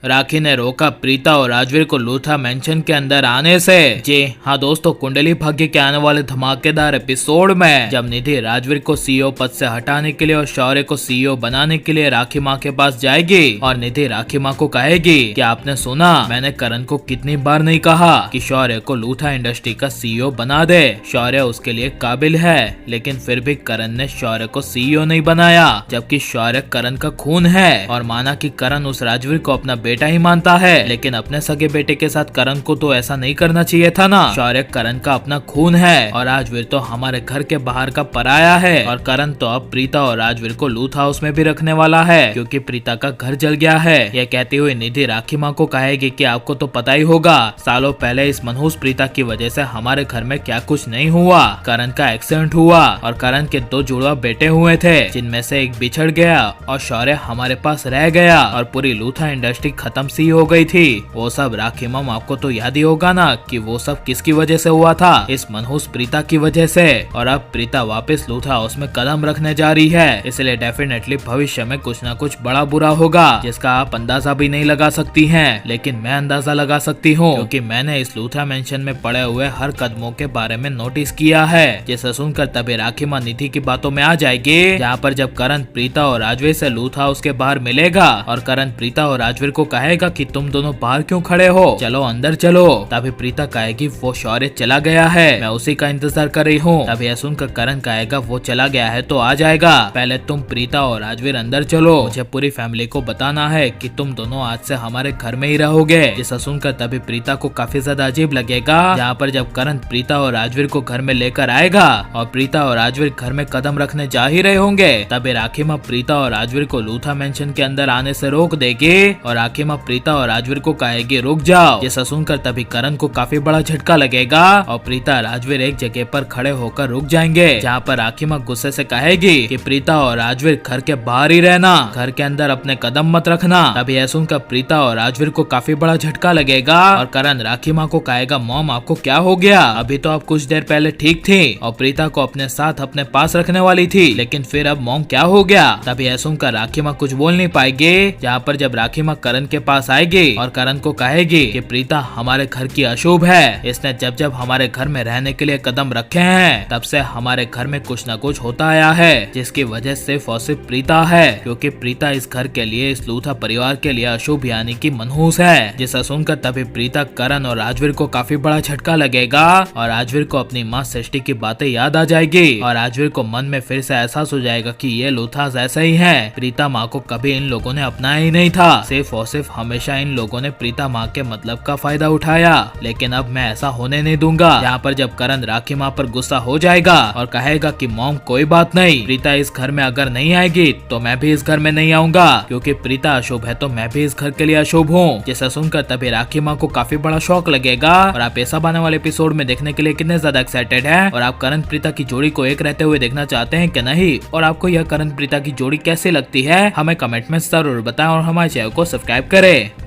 राखी ने रोका प्रीता और राजवीर को लूथा मेंशन के अंदर आने से। जी हाँ दोस्तों, कुंडली भाग्य के आने वाले धमाकेदार एपिसोड में जब निधि राजवीर को सीईओ पद से हटाने के लिए और शौर्य को सीईओ बनाने के लिए राखी माँ के पास जाएगी और निधि राखी माँ को कहेगी कि आपने सुना, मैंने करण को कितनी बार नहीं कहा कि शौर्य को लूथा इंडस्ट्री का सीईओ बना दे। शौर्य उसके लिए काबिल है, लेकिन फिर भी करण ने शौर्य को सीईओ नहीं बनाया, जबकि शौर्य करण का खून है। और माना कि करण उस राजवीर को अपना बेटा ही मानता है, लेकिन अपने सगे बेटे के साथ करण को तो ऐसा नहीं करना चाहिए था ना। शौर्य करण का अपना खून है और राजवीर तो हमारे घर के बाहर का पराया है। और करण तो अब प्रीता और राजवीर को लूथ हाउस में भी रखने वाला है, क्योंकि प्रीता का घर जल गया है। यह कहती हुई निधि राखी माँ को कहेगी कि आपको तो पता ही होगा, सालों पहले इस मनहूस प्रीता की वजह से हमारे घर में क्या कुछ नहीं हुआ। करण का एक्सीडेंट हुआ और करण के 2 जुड़वा बेटे हुए थे, जिनमें से एक बिछड़ गया और शौर्य हमारे पास रह गया और पूरी लूथा इंडस्ट्री खत्म सी हो गई थी। वो सब राखी मम आपको तो याद ही होगा ना कि वो सब किसकी वजह से हुआ था, इस मनहूस प्रीता की वजह से। और अब प्रीता वापस लूथा हाउस में कदम रखने जा रही है, इसलिए डेफिनेटली भविष्य में कुछ न कुछ बड़ा बुरा होगा, जिसका आप अंदाजा भी नहीं लगा सकती हैं। लेकिन मैं अंदाजा लगा सकती हूँ, क्योंकि मैंने इस लूथा मेंशन में पड़े हुए हर कदमों के बारे में नोटिस किया है। जिसे सुनकर तभी राखी माँ निधि की बातों में आ जाएगी, जहाँ पर जब करण प्रीता और राजवीर से लूथा हाउस के बाहर मिलेगा और करण प्रीता और राजवीर को कहेगा कि तुम दोनों बाहर क्यों खड़े हो, चलो अंदर चलो। तभी प्रीता कहेगी वो शौर्य चला गया है, मैं उसी का इंतजार कर रही हूँ। तभी यह सुनकर करण कहेगा वो चला गया है तो आ जाएगा, पहले तुम प्रीता और राजवीर अंदर चलो, मुझे पूरी फैमिली को बताना है कि तुम दोनों आज से हमारे घर में ही रहोगे। जिसे सुनकर तभी प्रीता को काफी ज्यादा अजीब लगेगा, जहाँ पर जब करण प्रीता और राजवीर को घर में लेकर आएगा और प्रीता और राजवीर घर में कदम रखने जा ही रहे होंगे, तभी राखी माँ प्रीता और राजवीर को लूथा मेंशन के अंदर आने से रोक देगी और राखी माँ प्रीता और राजवीर को कहेगी रुक जाओ। जिसे सुनकर तभी करण को काफी बड़ा झटका लगेगा और प्रीता राजवीर एक जगह पर खड़े होकर रुक जाएंगे, जहाँ पर राखी माँ गुस्से से कहेगी कि प्रीता और राजवीर घर के बाहर ही रहना, घर के अंदर अपने कदम मत रखना। तभी यह सुनकर प्रीता और राजवीर को काफी बड़ा झटका लगेगा और करण राखी माँ को कहेगा मॉम आपको क्या हो गया, अभी तो आप कुछ देर पहले ठीक थी और प्रीता को अपने साथ अपने पास रखने वाली थी, लेकिन फिर अब मॉम क्या हो गया। तभी यह सुनकर राखी माँ कुछ बोल नहीं पाएगी, जहाँ पर जब राखी माँ करण के पास आएगी और करण को कहेगी कि प्रीता हमारे घर की अशुभ है, इसने जब जब हमारे घर में रहने के लिए कदम रखे हैं तब से हमारे घर में कुछ न कुछ होता आया है, जिसकी वजह सिर्फ और सिर्फ प्रीता है, क्योंकि प्रीता इस घर के लिए, इस लूथा परिवार के लिए अशुभ यानी कि मनहूस है। जिसे सुनकर तभी प्रीता, करण और राजवीर को काफी बड़ा झटका लगेगा और राजवीर को अपनी माँ सृष्टि की बातें याद आ जाएगी और राजवीर को मन में फिर से एहसास हो जाएगा कि ये लूथास ऐसा ही है, प्रीता माँ को कभी इन लोगों ने अपनाया ही नहीं था, सिर्फ और सिर्फ हमेशा इन लोगों ने प्रीता माँ के मतलब का फायदा उठाया, लेकिन अब मैं ऐसा होने नहीं दूंगा। यहाँ पर जब करण राखी माँ पर गुस्सा हो जाएगा और कहेगा कि मॉम कोई बात नहीं, प्रीता इस घर में अगर नहीं आएगी तो मैं भी इस घर में नहीं आऊंगा, क्योंकि प्रीता अशुभ है तो मैं भी इस घर के लिए अशुभ हूँ। जिसे सुनकर तभी राखी माँ को काफी बड़ा शौक लगेगा। और आप ऐसा आने वाले एपिसोड में देखने के लिए कितने ज्यादा एक्साइटेड हैं और आप करण प्रीता की जोड़ी को एक रहते हुए देखना चाहते हैं कि नहीं, और आपको यह करण प्रीता की जोड़ी कैसी लगती है हमें कमेंट में जरूर बताएं और हमारे चैनल को सब्सक्राइब करें।